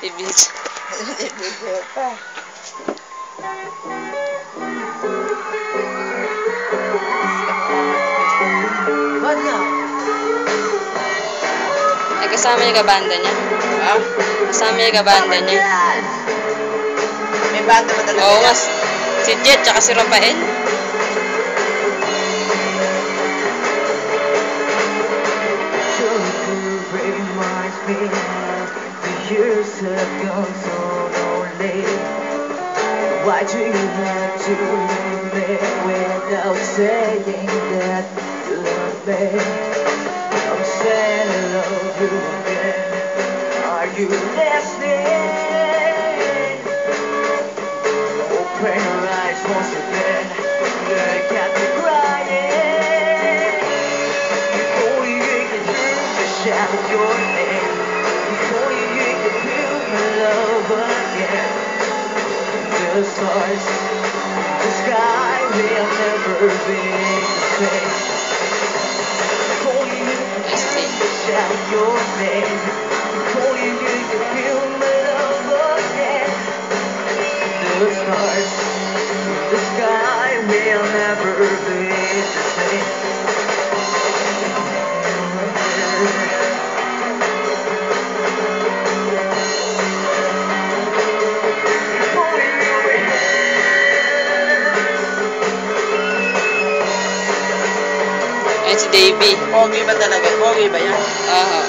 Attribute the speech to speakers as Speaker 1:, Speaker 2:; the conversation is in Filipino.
Speaker 1: Ibig.
Speaker 2: Ibig pa. Ba't nga?
Speaker 1: Ay, kasama niya kabanda niya?
Speaker 2: Ha?
Speaker 1: Kasama niya kabanda niya?
Speaker 2: May banda ba talaga?
Speaker 1: Oo, mas. Si Jet, tsaka si Rafael.
Speaker 3: Years ago, so lonely. Why do you have to leave me without saying that you love me? I'm saying I love you again. Are you listening? Open your eyes once again. Look at me crying. Before you can hear the shout your name. Before you can feel my love again. The stars, the sky will never be the same. Before you can shout your name. Before you can feel my love again. The stars, the sky will never be the same.
Speaker 1: Ayan si Davey.
Speaker 2: Pogi ba talaga? Pogi ba yan?
Speaker 1: Oo.